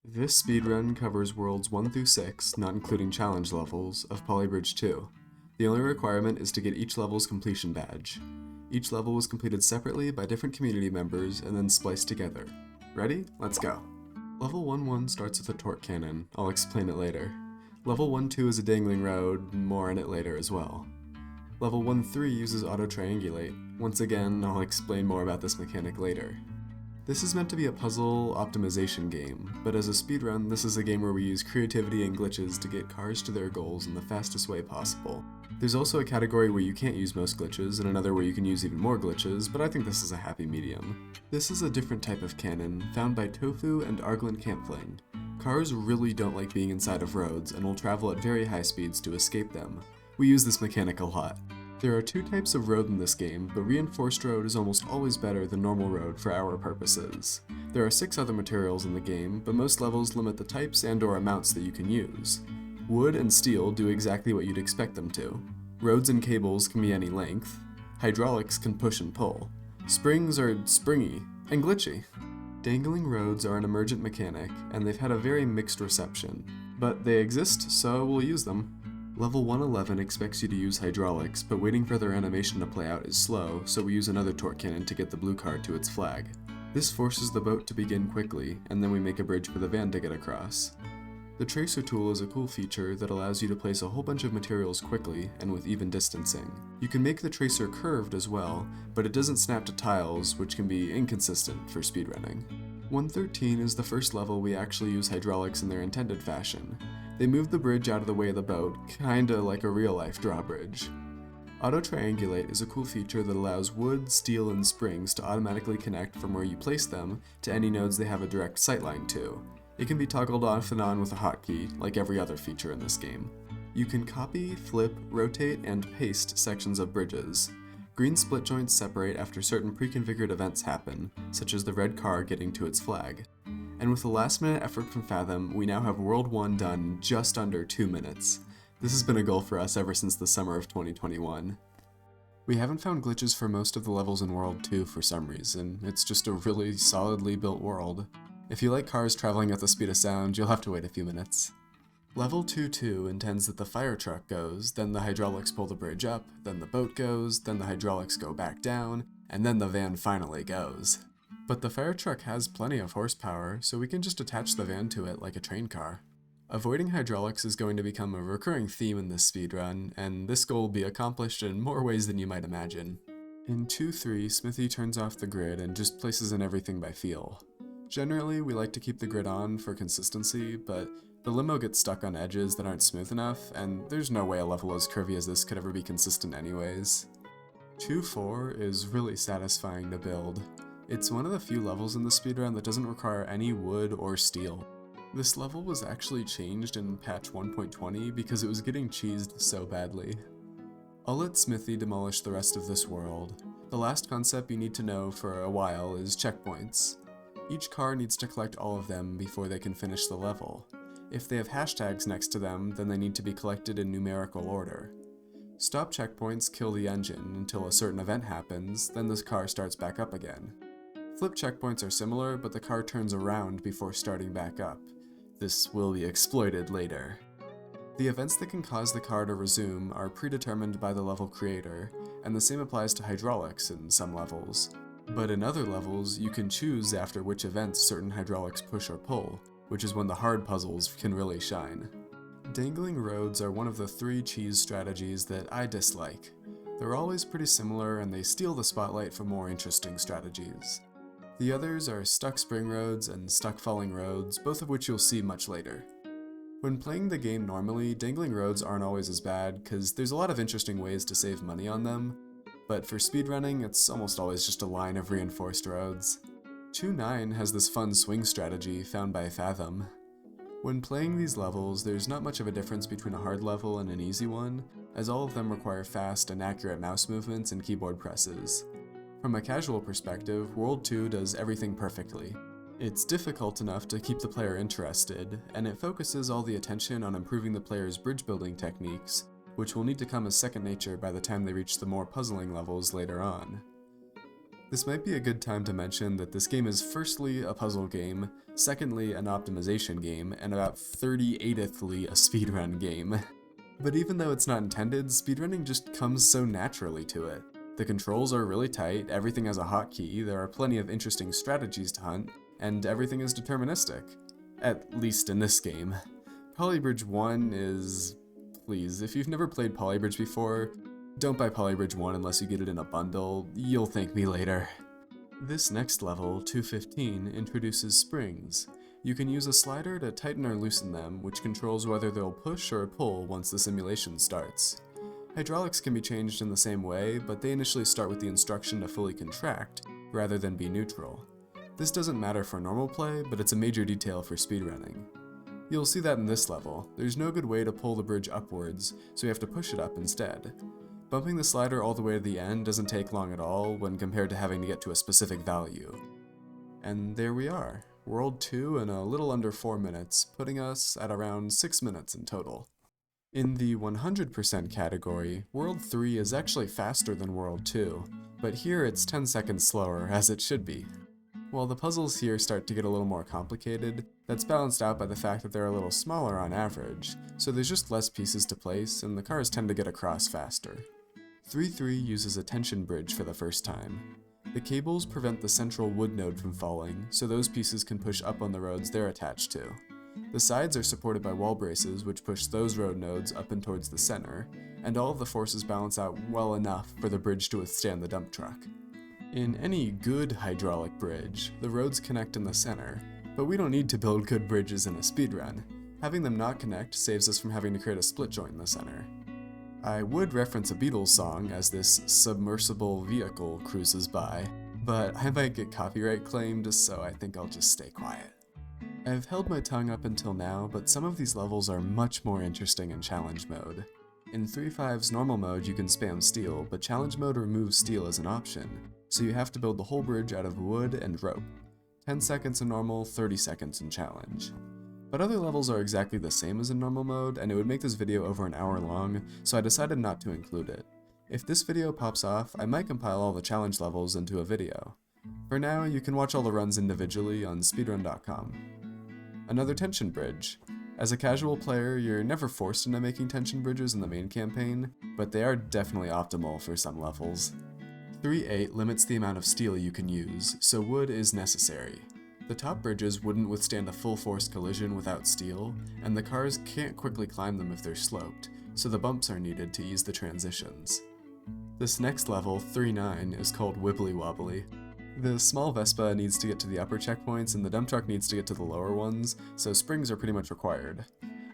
This speedrun covers worlds 1 through 6, not including challenge levels, of Polybridge 2. The only requirement is to get each level's completion badge. Each level was completed separately by different community members and then spliced together. Ready? Let's go. Level 1-1 starts with a torque cannon. I'll explain it later. Level 1-2 is a dangling road, more on it later as well. Level 1-3 uses auto-triangulate. Once again, I'll explain more about this mechanic later. This is meant to be a puzzle optimization game, but as a speedrun, this is a game where we use creativity and glitches to get cars to their goals in the fastest way possible. There's also a category where you can't use most glitches, and another where you can use even more glitches, but I think this is a happy medium. This is a different type of cannon, found by Tofu and Arglin Campfling. Cars really don't like being inside of roads, and will travel at very high speeds to escape them. We use this mechanic a lot. There are two types of road in this game, but reinforced road is almost always better than normal road for our purposes. There are 6 other materials in the game, but most levels limit the types and/or amounts that you can use. Wood and steel do exactly what you'd expect them to. Roads and cables can be any length. Hydraulics can push and pull. Springs are springy and glitchy. Dangling roads are an emergent mechanic, and they've had a very mixed reception. But they exist, so we'll use them. Level 111 expects you to use hydraulics, but waiting for their animation to play out is slow, so we use another torque cannon to get the blue car to its flag. This forces the boat to begin quickly, and then we make a bridge for the van to get across. The tracer tool is a cool feature that allows you to place a whole bunch of materials quickly and with even distancing. You can make the tracer curved as well, but it doesn't snap to tiles, which can be inconsistent for speedrunning. 113 is the first level we actually use hydraulics in their intended fashion. They move the bridge out of the way of the boat, kinda like a real-life drawbridge. Auto-triangulate is a cool feature that allows wood, steel, and springs to automatically connect from where you place them to any nodes they have a direct sightline to. It can be toggled off and on with a hotkey, like every other feature in this game. You can copy, flip, rotate, and paste sections of bridges. Green split joints separate after certain pre-configured events happen, such as the red car getting to its flag. And with a last-minute effort from Fathom, we now have World 1 done in just under 2 minutes. This has been a goal for us ever since the summer of 2021. We haven't found glitches for most of the levels in World 2 for some reason. It's just a really solidly built world. If you like cars traveling at the speed of sound, you'll have to wait a few minutes. Level 2-2 intends that the fire truck goes, then the hydraulics pull the bridge up, then the boat goes, then the hydraulics go back down, and then the van finally goes. But the fire truck has plenty of horsepower, so we can just attach the van to it like a train car. Avoiding hydraulics is going to become a recurring theme in this speedrun, and this goal will be accomplished in more ways than you might imagine. In 2-3, Smithy turns off the grid and just places in everything by feel. Generally, we like to keep the grid on for consistency, but the limo gets stuck on edges that aren't smooth enough, and there's no way a level as curvy as this could ever be consistent anyways. 2-4 is really satisfying to build. It's one of the few levels in the speedrun that doesn't require any wood or steel. This level was actually changed in patch 1.20 because it was getting cheesed so badly. I'll let Smithy demolish the rest of this world. The last concept you need to know for a while is checkpoints. Each car needs to collect all of them before they can finish the level. If they have hashtags next to them, then they need to be collected in numerical order. Stop checkpoints kill the engine until a certain event happens, then this car starts back up again. Flip checkpoints are similar, but the car turns around before starting back up. This will be exploited later. The events that can cause the car to resume are predetermined by the level creator, and the same applies to hydraulics in some levels. But in other levels, you can choose after which events certain hydraulics push or pull, which is when the hard puzzles can really shine. Dangling roads are one of the 3 cheese strategies that I dislike. They're always pretty similar, and they steal the spotlight for more interesting strategies. The others are stuck spring roads and stuck falling roads, both of which you'll see much later. When playing the game normally, dangling roads aren't always as bad, because there's a lot of interesting ways to save money on them, but for speedrunning, it's almost always just a line of reinforced roads. 2-9 has this fun swing strategy found by Fathom. When playing these levels, there's not much of a difference between a hard level and an easy one, as all of them require fast and accurate mouse movements and keyboard presses. From a casual perspective, World 2 does everything perfectly. It's difficult enough to keep the player interested, and it focuses all the attention on improving the player's bridge building techniques, which will need to come as second nature by the time they reach the more puzzling levels later on. This might be a good time to mention that this game is firstly a puzzle game, secondly an optimization game, and about 38thly a speedrun game. But even though it's not intended, speedrunning just comes so naturally to it. The controls are really tight, everything has a hotkey, there are plenty of interesting strategies to hunt, and everything is deterministic. At least in this game. Polybridge 1 is... Please, if you've never played Polybridge before, don't buy Polybridge 1 unless you get it in a bundle, you'll thank me later. This next level, 215, introduces springs. You can use a slider to tighten or loosen them, which controls whether they'll push or pull once the simulation starts. Hydraulics can be changed in the same way, but they initially start with the instruction to fully contract, rather than be neutral. This doesn't matter for normal play, but it's a major detail for speedrunning. You'll see that in this level. There's no good way to pull the bridge upwards, so you have to push it up instead. Bumping the slider all the way to the end doesn't take long at all when compared to having to get to a specific value. And there we are, World 2 in a little under 4 minutes, putting us at around 6 minutes in total. In the 100% category, World 3 is actually faster than World 2, but here it's 10 seconds slower, as it should be. While the puzzles here start to get a little more complicated, that's balanced out by the fact that they're a little smaller on average, so there's just less pieces to place and the cars tend to get across faster. 3.3 uses a tension bridge for the first time. The cables prevent the central wood node from falling, so those pieces can push up on the roads they're attached to. The sides are supported by wall braces which push those road nodes up and towards the center, and all of the forces balance out well enough for the bridge to withstand the dump truck. In any good hydraulic bridge, the roads connect in the center, but we don't need to build good bridges in a speedrun. Having them not connect saves us from having to create a split joint in the center. I would reference a Beatles song as this submersible vehicle cruises by, but I might get copyright claimed, so I think I'll just stay quiet. I've held my tongue up until now, but some of these levels are much more interesting in challenge mode. In 3.5's normal mode you can spam steel, but challenge mode removes steel as an option, so you have to build the whole bridge out of wood and rope. 10 seconds in normal, 30 seconds in challenge. But other levels are exactly the same as in normal mode, and it would make this video over an hour long, so I decided not to include it. If this video pops off, I might compile all the challenge levels into a video. For now, you can watch all the runs individually on speedrun.com. Another tension bridge. As a casual player, you're never forced into making tension bridges in the main campaign, but they are definitely optimal for some levels. 3.8 limits the amount of steel you can use, so wood is necessary. The top bridges wouldn't withstand a full force collision without steel, and the cars can't quickly climb them if they're sloped, so the bumps are needed to ease the transitions. This next level, 3.9, is called Wibbly Wobbly. The small Vespa needs to get to the upper checkpoints and the dump truck needs to get to the lower ones, so springs are pretty much required.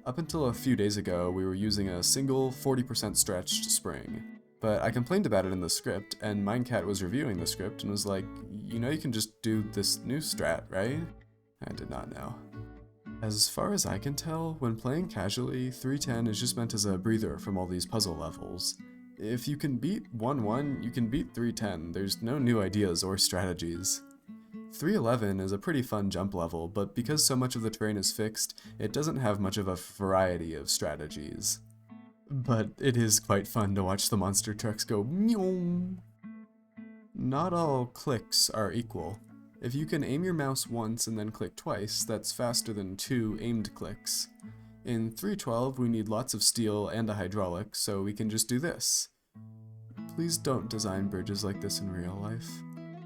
Up until a few days ago, we were using a single 40% stretched spring. But I complained about it in the script, and Minecxt was reviewing the script and was like, you know you can just do this new strat, right? I did not know. As far as I can tell, when playing casually, 310 is just meant as a breather from all these puzzle levels. If you can beat 1-1, you can beat 310, there's no new ideas or strategies. 311 is a pretty fun jump level, but because so much of the terrain is fixed, it doesn't have much of a variety of strategies. But it is quite fun to watch the monster trucks go meow. Not all clicks are equal. If you can aim your mouse once and then click twice, that's faster than 2 aimed clicks. In 3.12 we need lots of steel and a hydraulic, so we can just do this. Please don't design bridges like this in real life.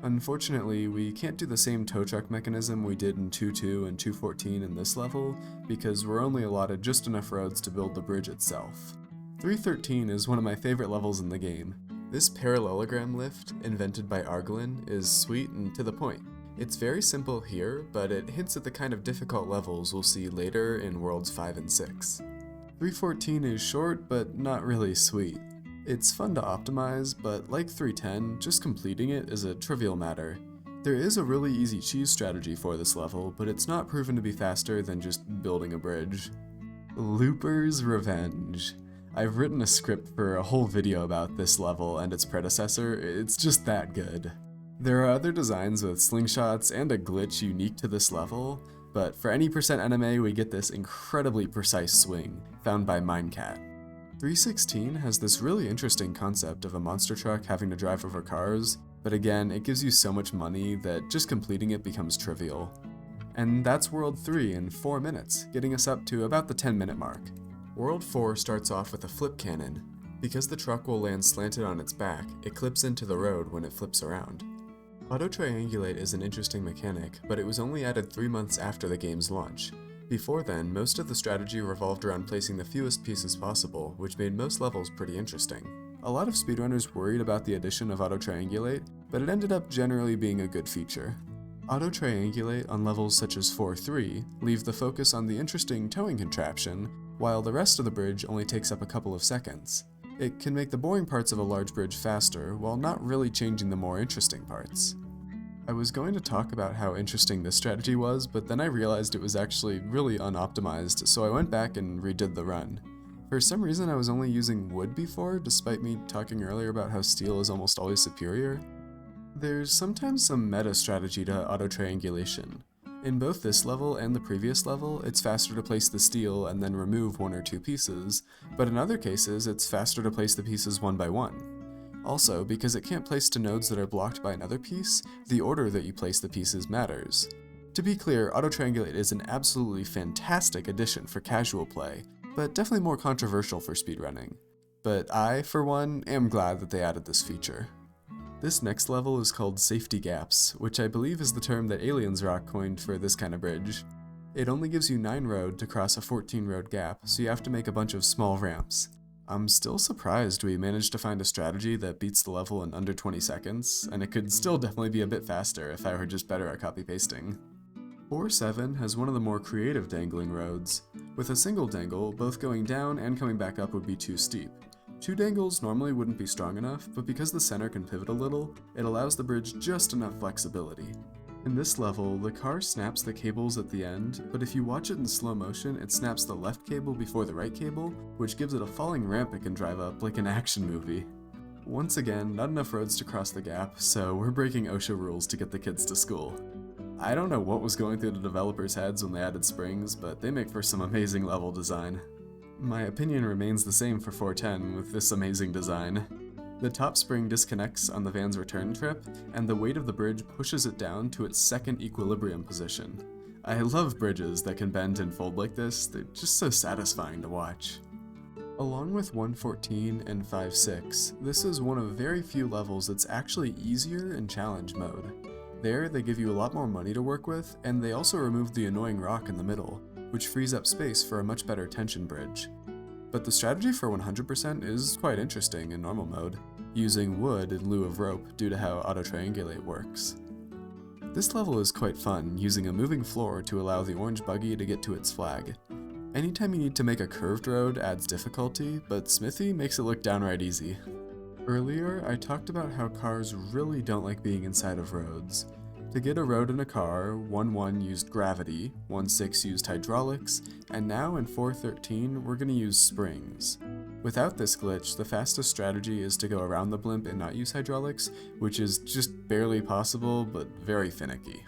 Unfortunately, we can't do the same tow truck mechanism we did in 2.2 and 2.14 in this level, because we're only allotted just enough roads to build the bridge itself. 3.13 is one of my favorite levels in the game. This parallelogram lift, invented by Arglin, is sweet and to the point. It's very simple here, but it hints at the kind of difficult levels we'll see later in Worlds 5 and 6. 3.14 is short, but not really sweet. It's fun to optimize, but like 3.10, just completing it is a trivial matter. There is a really easy cheese strategy for this level, but it's not proven to be faster than just building a bridge. Looper's Revenge. I've written a script for a whole video about this level and its predecessor, it's just that good. There are other designs with slingshots and a glitch unique to this level, but for any %NMA we get this incredibly precise swing, found by Minecxt. 3.16 has this really interesting concept of a monster truck having to drive over cars, but again, it gives you so much money that just completing it becomes trivial. And that's World 3 in 4 minutes, getting us up to about the 10-minute mark. World 4 starts off with a flip cannon. Because the truck will land slanted on its back, it clips into the road when it flips around. Auto-triangulate is an interesting mechanic, but it was only added 3 months after the game's launch. Before then, most of the strategy revolved around placing the fewest pieces possible, which made most levels pretty interesting. A lot of speedrunners worried about the addition of auto-triangulate, but it ended up generally being a good feature. Auto-triangulate on levels such as 4-3 leave the focus on the interesting towing contraption, while the rest of the bridge only takes up a couple of seconds. It can make the boring parts of a large bridge faster, while not really changing the more interesting parts. I was going to talk about how interesting this strategy was, but then I realized it was actually really unoptimized, so I went back and redid the run. For some reason I was only using wood before, despite me talking earlier about how steel is almost always superior. There's sometimes some meta strategy to auto-triangulation. In both this level and the previous level, it's faster to place the steel and then remove 1 or 2 pieces, but in other cases it's faster to place the pieces one by one. Also, because it can't place to nodes that are blocked by another piece, the order that you place the pieces matters. To be clear, auto-triangulate is an absolutely fantastic addition for casual play, but definitely more controversial for speedrunning. But I, for one, am glad that they added this feature. This next level is called Safety Gaps, which I believe is the term that Aliens Rock coined for this kind of bridge. It only gives you 9 road to cross a 14 road gap, so you have to make a bunch of small ramps. I'm still surprised we managed to find a strategy that beats the level in under 20 seconds, and it could still definitely be a bit faster if I were just better at copy-pasting. 4-7 has one of the more creative dangling roads. With a single dangle, both going down and coming back up would be too steep. 2 dangles normally wouldn't be strong enough, but because the center can pivot a little, it allows the bridge just enough flexibility. In this level, the car snaps the cables at the end, but if you watch it in slow motion, it snaps the left cable before the right cable, which gives it a falling ramp it can drive up like an action movie. Once again, not enough roads to cross the gap, so we're breaking OSHA rules to get the kids to school. I don't know what was going through the developers' heads when they added springs, but they make for some amazing level design. My opinion remains the same for 410 with this amazing design. The top spring disconnects on the van's return trip, and the weight of the bridge pushes it down to its second equilibrium position. I love bridges that can bend and fold like this, they're just so satisfying to watch. Along with 114 and 5-6, this is one of very few levels that's actually easier in challenge mode. There, they give you a lot more money to work with, and they also remove the annoying rock in the middle, which frees up space for a much better tension bridge. But the strategy for 100% is quite interesting in normal mode, using wood in lieu of rope due to how auto-triangulate works. This level is quite fun, using a moving floor to allow the orange buggy to get to its flag. Anytime you need to make a curved road adds difficulty, but Smithy makes it look downright easy. Earlier, I talked about how cars really don't like being inside of roads. To get a road in a car, 1.1 used gravity, 1.6 used hydraulics, and now in 4.13 we're going to use springs. Without this glitch, the fastest strategy is to go around the blimp and not use hydraulics, which is just barely possible, but very finicky.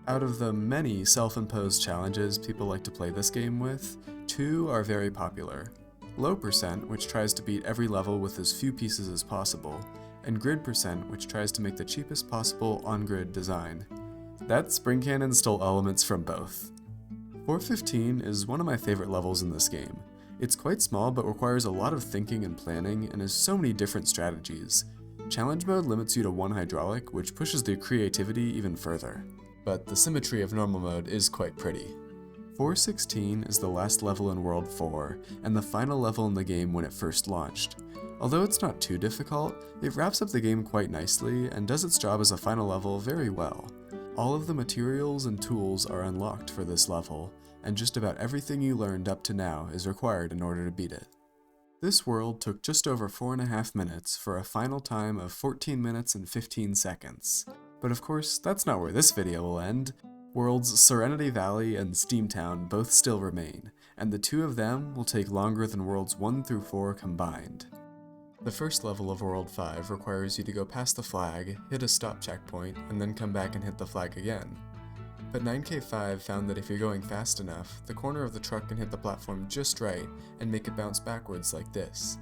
Out of the many self-imposed challenges people like to play this game with, 2 are very popular. Low percent, which tries to beat every level with as few pieces as possible, and grid percent, which tries to make the cheapest possible on-grid design. That spring cannon stole elements from both. 4.15 is one of my favorite levels in this game. It's quite small but requires a lot of thinking and planning and has so many different strategies. Challenge mode limits you to 1 hydraulic, which pushes the creativity even further. But the symmetry of normal mode is quite pretty. 4.16 is the last level in World 4, and the final level in the game when it first launched. Although it's not too difficult, it wraps up the game quite nicely and does its job as a final level very well. All of the materials and tools are unlocked for this level, and just about everything you learned up to now is required in order to beat it. This world took just over 4.5 minutes for a final time of 14 minutes and 15 seconds. But of course, that's not where this video will end. Worlds Serenity Valley and Steamtown both still remain, and the 2 of them will take longer than Worlds 1 through 4 combined. The first level of World 5 requires you to go past the flag, hit a stop checkpoint, and then come back and hit the flag again. But 9K5 found that if you're going fast enough, the corner of the truck can hit the platform just right and make it bounce backwards like this.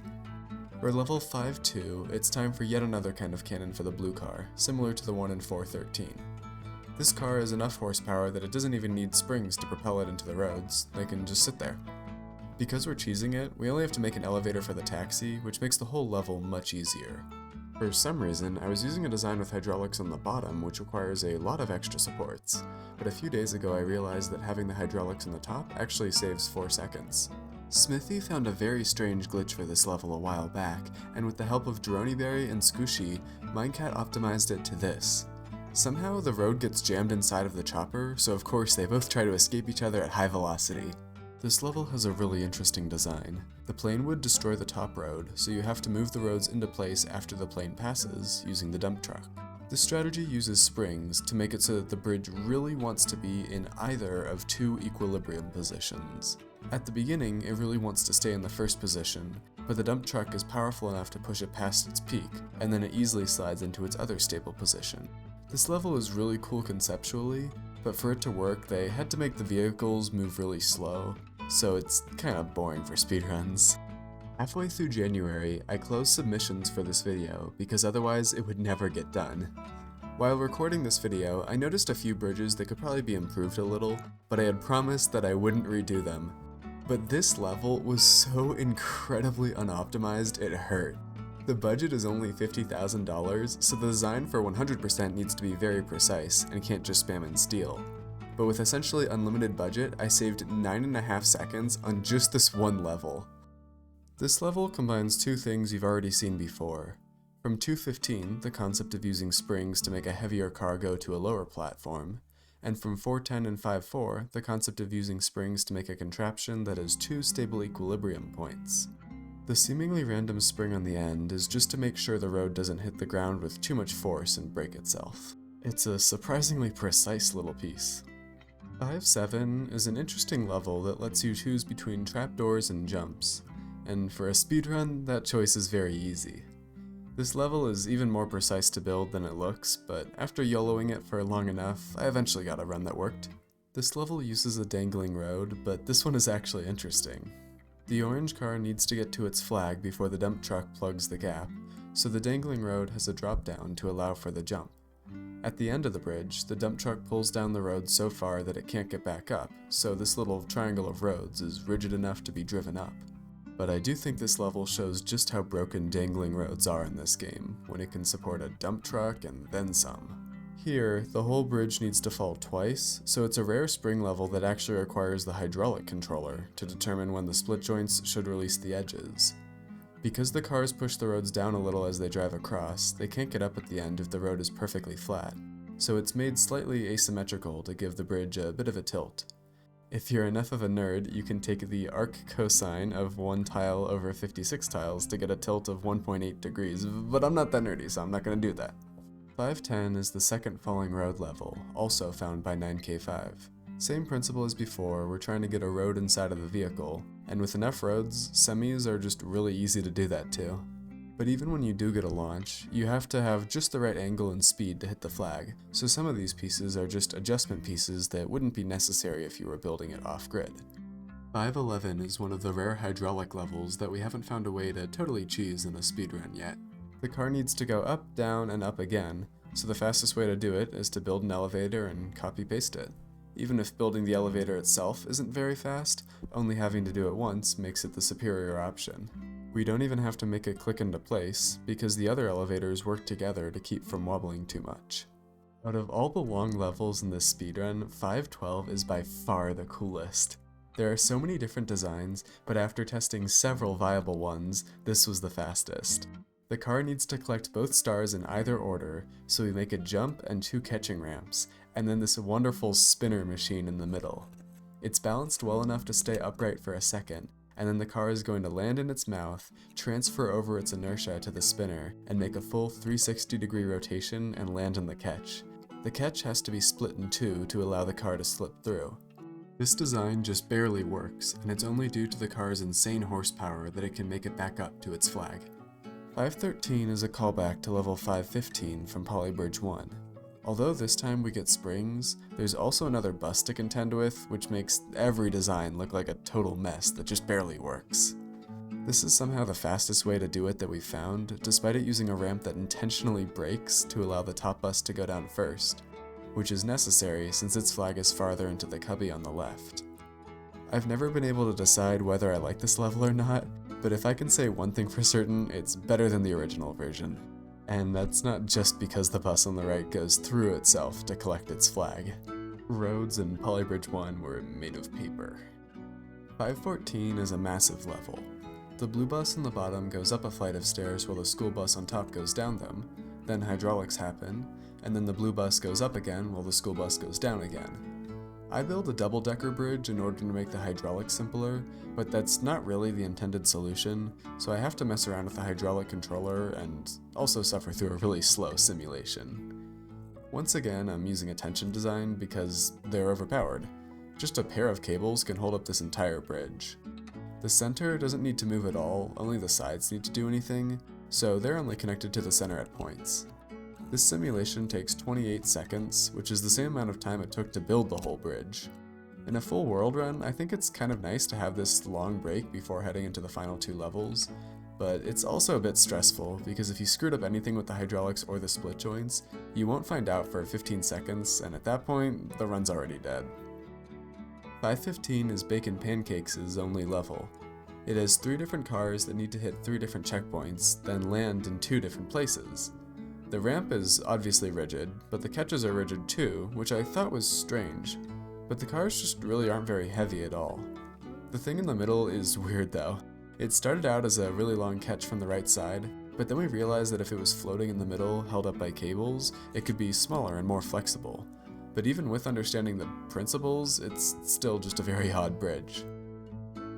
For level 5-2, it's time for yet another kind of cannon for the blue car, similar to the one in 4.13. This car has enough horsepower that it doesn't even need springs to propel it into the roads, they can just sit there. Because we're cheesing it, we only have to make an elevator for the taxi, which makes the whole level much easier. For some reason, I was using a design with hydraulics on the bottom, which requires a lot of extra supports, but a few days ago I realized that having the hydraulics on the top actually saves 4 seconds. Smithy found a very strange glitch for this level a while back, and with the help of Droneyberry and Scooshy, Minecxt optimized it to this. Somehow the road gets jammed inside of the chopper, so of course they both try to escape each other at high velocity. This level has a really interesting design. The plane would destroy the top road, so you have to move the roads into place after the plane passes, using the dump truck. This strategy uses springs to make it so that the bridge really wants to be in either of 2 equilibrium positions. At the beginning, it really wants to stay in the first position, but the dump truck is powerful enough to push it past its peak, and then it easily slides into its other stable position. This level is really cool conceptually, but for it to work, they had to make the vehicles move really slow, so it's kinda boring for speedruns. Halfway through January, I closed submissions for this video because otherwise it would never get done. While recording this video, I noticed a few bridges that could probably be improved a little, but I had promised that I wouldn't redo them. But this level was so incredibly unoptimized it hurt. The budget is only $50,000, so the design for 100% needs to be very precise and can't just spam in steel. But with essentially unlimited budget, I saved 9.5 seconds on just this one level. This level combines 2 things you've already seen before. From 2.15, the concept of using springs to make a heavier car go to a lower platform, and from 4.10 and 5.4, the concept of using springs to make a contraption that has 2 stable equilibrium points. The seemingly random spring on the end is just to make sure the road doesn't hit the ground with too much force and break itself. It's a surprisingly precise little piece. 5.7 is an interesting level that lets you choose between trapdoors and jumps, and for a speedrun, that choice is very easy. This level is even more precise to build than it looks, but after YOLOing it for long enough, I eventually got a run that worked. This level uses a dangling road, but this one is actually interesting. The orange car needs to get to its flag before the dump truck plugs the gap, so the dangling road has a drop down to allow for the jump. At the end of the bridge, the dump truck pulls down the road so far that it can't get back up, so this little triangle of roads is rigid enough to be driven up. But I do think this level shows just how broken dangling roads are in this game, when it can support a dump truck and then some. Here, the whole bridge needs to fall twice, so it's a rare spring level that actually requires the hydraulic controller to determine when the split joints should release the edges. Because the cars push the roads down a little as they drive across, they can't get up at the end if the road is perfectly flat, so it's made slightly asymmetrical to give the bridge a bit of a tilt. If you're enough of a nerd, you can take the arc cosine of 1 tile over 56 tiles to get a tilt of 1.8 degrees, but I'm not that nerdy, so I'm not going to do that. 5.10 is the second falling road level, also found by 9K5. Same principle as before, we're trying to get a road inside of the vehicle, and with enough roads, semis are just really easy to do that too. But even when you do get a launch, you have to have just the right angle and speed to hit the flag, so some of these pieces are just adjustment pieces that wouldn't be necessary if you were building it off-grid. 5.11 is one of the rare hydraulic levels that we haven't found a way to totally cheese in a speedrun yet. The car needs to go up, down, and up again, so the fastest way to do it is to build an elevator and copy-paste it. Even if building the elevator itself isn't very fast, only having to do it once makes it the superior option. We don't even have to make it click into place, because the other elevators work together to keep from wobbling too much. Out of all the long levels in this speedrun, 5.12 is by far the coolest. There are so many different designs, but after testing several viable ones, this was the fastest. The car needs to collect both stars in either order, so we make a jump and 2 catching ramps, and then this wonderful spinner machine in the middle. It's balanced well enough to stay upright for a second, and then the car is going to land in its mouth, transfer over its inertia to the spinner, and make a full 360-degree rotation and land on the catch. The catch has to be split in 2 to allow the car to slip through. This design just barely works, and it's only due to the car's insane horsepower that it can make it back up to its flag. 5.13 is a callback to level 5.15 from Polybridge 1. Although this time we get springs, there's also another bus to contend with, which makes every design look like a total mess that just barely works. This is somehow the fastest way to do it that we found, despite it using a ramp that intentionally breaks to allow the top bus to go down first, which is necessary since its flag is farther into the cubby on the left. I've never been able to decide whether I like this level or not, but if I can say one thing for certain, it's better than the original version. And that's not just because the bus on the right goes through itself to collect its flag. Roads in Polybridge 1 were made of paper. 514 is a massive level. The blue bus on the bottom goes up a flight of stairs while the school bus on top goes down them, then hydraulics happen, and then the blue bus goes up again while the school bus goes down again. I build a double-decker bridge in order to make the hydraulics simpler, but that's not really the intended solution, so I have to mess around with the hydraulic controller and also suffer through a really slow simulation. Once again, I'm using a tension design because they're overpowered. Just a pair of cables can hold up this entire bridge. The center doesn't need to move at all, only the sides need to do anything, so they're only connected to the center at points. This simulation takes 28 seconds, which is the same amount of time it took to build the whole bridge. In a full world run, I think it's kind of nice to have this long break before heading into the final 2 levels, but it's also a bit stressful because if you screwed up anything with the hydraulics or the split joints, you won't find out for 15 seconds, and at that point, the run's already dead. 515 is BaconPankcakez' only level. It has 3 different cars that need to hit 3 different checkpoints, then land in 2 different places. The ramp is obviously rigid, but the catches are rigid too, which I thought was strange. But the cars just really aren't very heavy at all. The thing in the middle is weird though. It started out as a really long catch from the right side, but then we realized that if it was floating in the middle, held up by cables, it could be smaller and more flexible. But even with understanding the principles, it's still just a very odd bridge.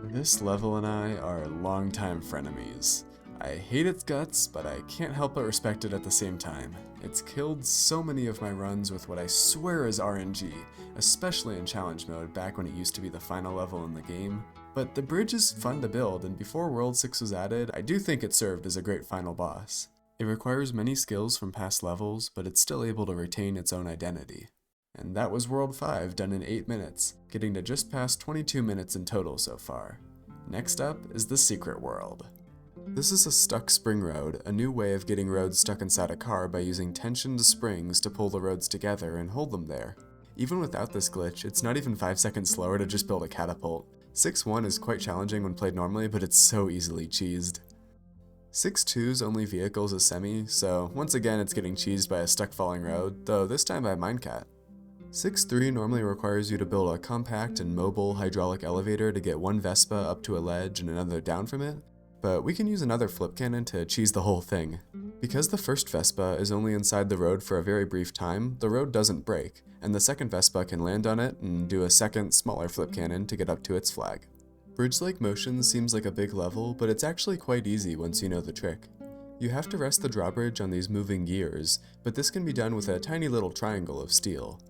This level and I are longtime frenemies. I hate its guts, but I can't help but respect it at the same time. It's killed so many of my runs with what I swear is RNG, especially in challenge mode back when it used to be the final level in the game. But the bridge is fun to build, and before World 6 was added, I do think it served as a great final boss. It requires many skills from past levels, but it's still able to retain its own identity. And that was World 5 done in 8 minutes, getting to just past 22 minutes in total so far. Next up is the Secret World. This is a stuck spring road, a new way of getting roads stuck inside a car by using tensioned springs to pull the roads together and hold them there. Even without this glitch, it's not even 5 seconds slower to just build a catapult. 6-1 is quite challenging when played normally, but it's so easily cheesed. 6-2's only vehicle is a semi, so once again it's getting cheesed by a stuck falling road, though this time by Minecxt. 6-3 normally requires you to build a compact and mobile hydraulic elevator to get one Vespa up to a ledge and another down from it, but we can use another flip cannon to cheese the whole thing. Because the first Vespa is only inside the road for a very brief time, the road doesn't break, and the second Vespa can land on it and do a second, smaller flip cannon to get up to its flag. Bridge-like motion seems like a big level, but it's actually quite easy once you know the trick. You have to rest the drawbridge on these moving gears, but this can be done with a tiny little triangle of steel.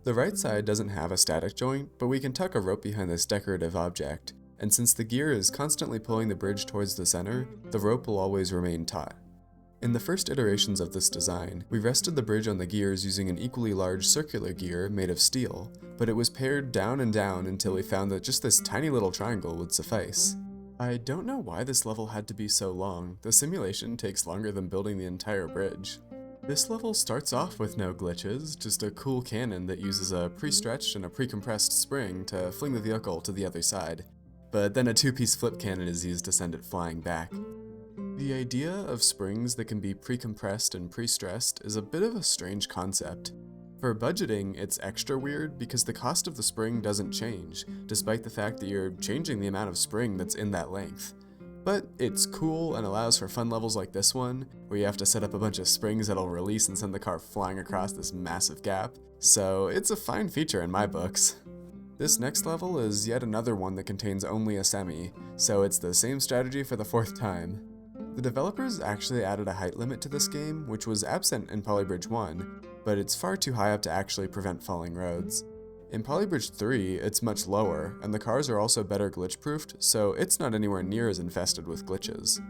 The right side doesn't have a static joint, but we can tuck a rope behind this decorative object, and since the gear is constantly pulling the bridge towards the center, the rope will always remain taut. In the first iterations of this design, we rested the bridge on the gears using an equally large circular gear made of steel, but it was pared down and down until we found that just this tiny little triangle would suffice. I don't know why this level had to be so long. The simulation takes longer than building the entire bridge. This level starts off with no glitches, just a cool cannon that uses a pre-stretched and a pre-compressed spring to fling the vehicle to the other side, but then a 2-piece flip cannon is used to send it flying back. The idea of springs that can be pre-compressed and pre-stressed is a bit of a strange concept. For budgeting, it's extra weird because the cost of the spring doesn't change, despite the fact that you're changing the amount of spring that's in that length. But it's cool and allows for fun levels like this one, where you have to set up a bunch of springs that'll release and send the car flying across this massive gap, so it's a fine feature in my books. This next level is yet another one that contains only a semi, so it's the same strategy for the 4th time. The developers actually added a height limit to this game, which was absent in Polybridge 1, but it's far too high up to actually prevent falling roads. In Polybridge 3, it's much lower, and the cars are also better glitch-proofed, so it's not anywhere near as infested with glitches.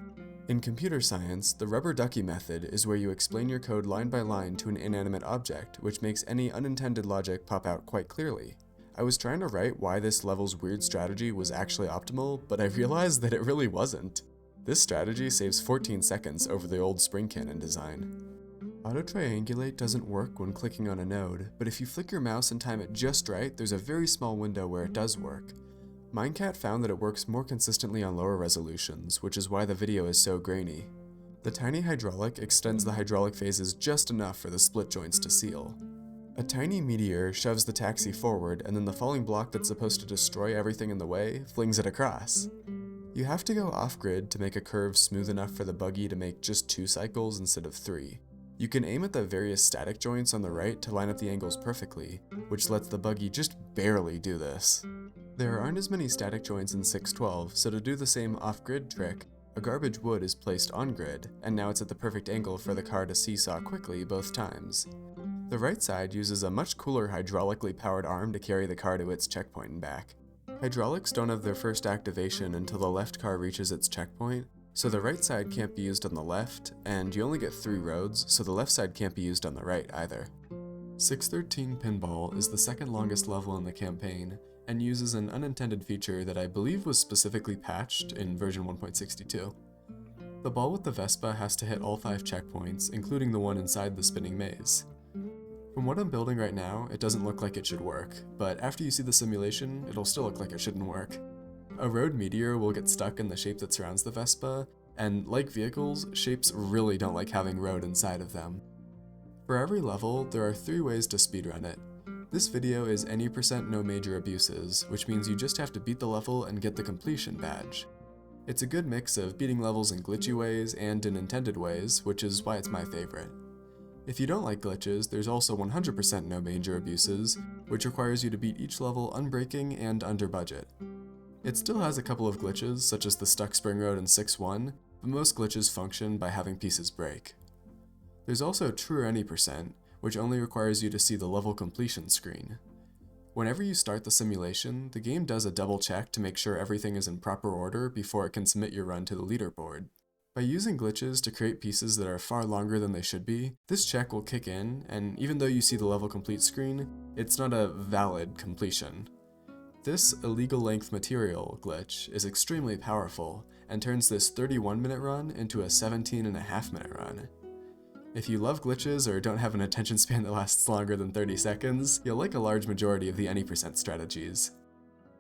In computer science, the rubber ducky method is where you explain your code line by line to an inanimate object, which makes any unintended logic pop out quite clearly. I was trying to write why this level's weird strategy was actually optimal, but I realized that it really wasn't. This strategy saves 14 seconds over the old spring cannon design. Auto-triangulate doesn't work when clicking on a node, but if you flick your mouse and time it just right, there's a very small window where it does work. Minecxt found that it works more consistently on lower resolutions, which is why the video is so grainy. The tiny hydraulic extends the hydraulic phases just enough for the split joints to seal. A tiny meteor shoves the taxi forward, and then the falling block that's supposed to destroy everything in the way flings it across. You have to go off-grid to make a curve smooth enough for the buggy to make just 2 cycles instead of 3. You can aim at the various static joints on the right to line up the angles perfectly, which lets the buggy just barely do this. There aren't as many static joints in 612, so to do the same off-grid trick, a garbage wood is placed on-grid, and now it's at the perfect angle for the car to seesaw quickly both times. The right side uses a much cooler hydraulically powered arm to carry the car to its checkpoint and back. Hydraulics don't have their first activation until the left car reaches its checkpoint, so the right side can't be used on the left, and you only get 3 roads, so the left side can't be used on the right either. 613 Pinball is the second longest level in the campaign, and uses an unintended feature that I believe was specifically patched in version 1.62. The ball with the Vespa has to hit all 5 checkpoints, including the one inside the spinning maze. From what I'm building right now, it doesn't look like it should work, but after you see the simulation, it'll still look like it shouldn't work. A road meteor will get stuck in the shape that surrounds the Vespa, and like vehicles, shapes really don't like having road inside of them. For every level, there are 3 ways to speedrun it. This video is any % no major abuses, which means you just have to beat the level and get the completion badge. It's a good mix of beating levels in glitchy ways and in intended ways, which is why it's my favorite. If you don't like glitches, there's also 100% no major abuses, which requires you to beat each level unbreaking and under budget. It still has a couple of glitches, such as the stuck spring road in 6.1, but most glitches function by having pieces break. There's also true any %, which only requires you to see the level completion screen. Whenever you start the simulation, the game does a double check to make sure everything is in proper order before it can submit your run to the leaderboard. By using glitches to create pieces that are far longer than they should be, this check will kick in, and even though you see the level complete screen, it's not a valid completion. This illegal length material glitch is extremely powerful, and turns this 31-minute run into a 17.5-minute run. If you love glitches or don't have an attention span that lasts longer than 30 seconds, you'll like a large majority of the any % strategies.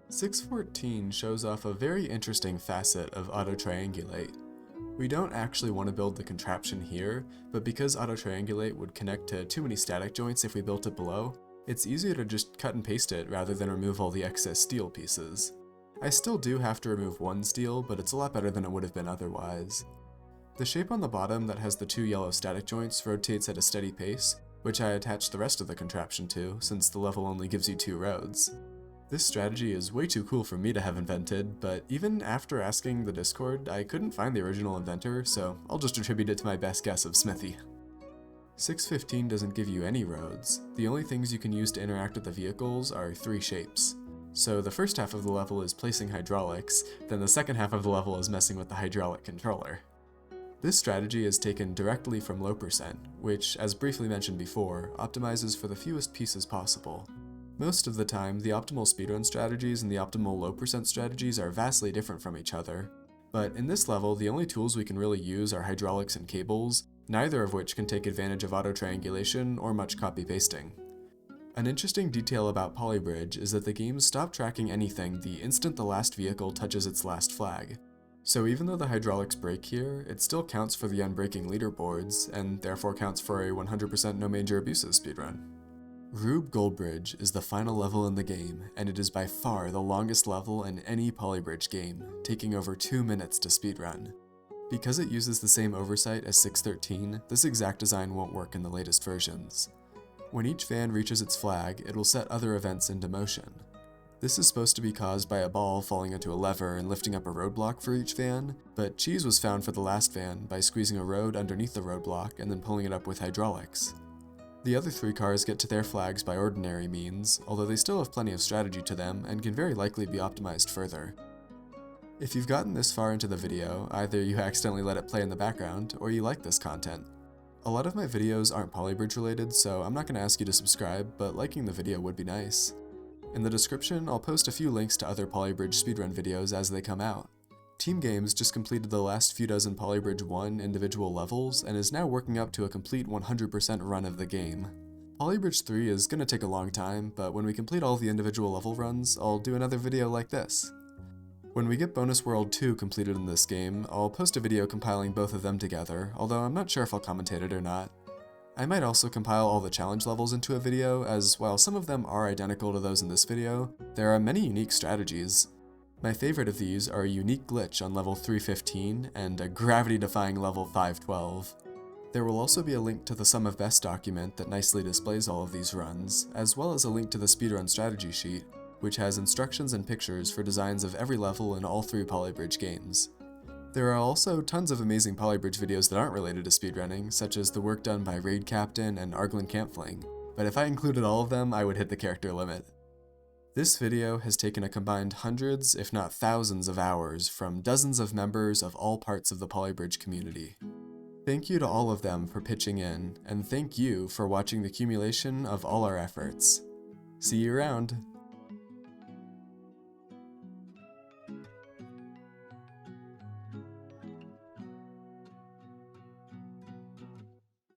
614 shows off a very interesting facet of auto-triangulate. We don't actually want to build the contraption here, but because auto-triangulate would connect to too many static joints if we built it below, it's easier to just cut and paste it rather than remove all the excess steel pieces. I still do have to remove 1 steel, but it's a lot better than it would have been otherwise. The shape on the bottom that has the 2 yellow static joints rotates at a steady pace, which I attached the rest of the contraption to, since the level only gives you 2 roads. This strategy is way too cool for me to have invented, but even after asking the Discord, I couldn't find the original inventor, so I'll just attribute it to my best guess of Smithy. 615 doesn't give you any roads. The only things you can use to interact with the vehicles are 3 shapes. So the first half of the level is placing hydraulics, then the second half of the level is messing with the hydraulic controller. This strategy is taken directly from low %, which, as briefly mentioned before, optimizes for the fewest pieces possible. Most of the time, the optimal speedrun strategies and the optimal low % strategies are vastly different from each other, but in this level, the only tools we can really use are hydraulics and cables, neither of which can take advantage of auto-triangulation or much copy-pasting. An interesting detail about Polybridge is that the game stops tracking anything the instant the last vehicle touches its last flag. So even though the hydraulics break here, it still counts for the unbreaking leaderboards, and therefore counts for a 100% no major abuses speedrun. Rube Goldbridge is the final level in the game, and it is by far the longest level in any Polybridge game, taking over 2 minutes to speedrun. Because it uses the same oversight as 613, this exact design won't work in the latest versions. When each van reaches its flag, it will set other events into motion. This is supposed to be caused by a ball falling into a lever and lifting up a roadblock for each van, but cheese was found for the last van by squeezing a road underneath the roadblock and then pulling it up with hydraulics. The other 3 cars get to their flags by ordinary means, although they still have plenty of strategy to them and can very likely be optimized further. If you've gotten this far into the video, either you accidentally let it play in the background, or you like this content. A lot of my videos aren't Polybridge related, so I'm not going to ask you to subscribe, but liking the video would be nice. In the description, I'll post a few links to other Polybridge speedrun videos as they come out. Team Games just completed the last few dozen Polybridge 1 individual levels and is now working up to a complete 100% run of the game. Polybridge 3 is gonna take a long time, but when we complete all the individual level runs, I'll do another video like this. When we get Bonus World 2 completed in this game, I'll post a video compiling both of them together, although I'm not sure if I'll commentate it or not. I might also compile all the challenge levels into a video, as while some of them are identical to those in this video, there are many unique strategies. My favorite of these are a unique glitch on level 315 and a gravity-defying level 512. There will also be a link to the Sum of Best document that nicely displays all of these runs, as well as a link to the speedrun strategy sheet, which has instructions and pictures for designs of every level in all 3 Polybridge games. There are also tons of amazing Polybridge videos that aren't related to speedrunning, such as the work done by Raid Captain and Arglin Campfling, but if I included all of them, I would hit the character limit. This video has taken a combined hundreds, if not thousands of hours from dozens of members of all parts of the Polybridge community. Thank you to all of them for pitching in, and thank you for watching the accumulation of all our efforts. See you around!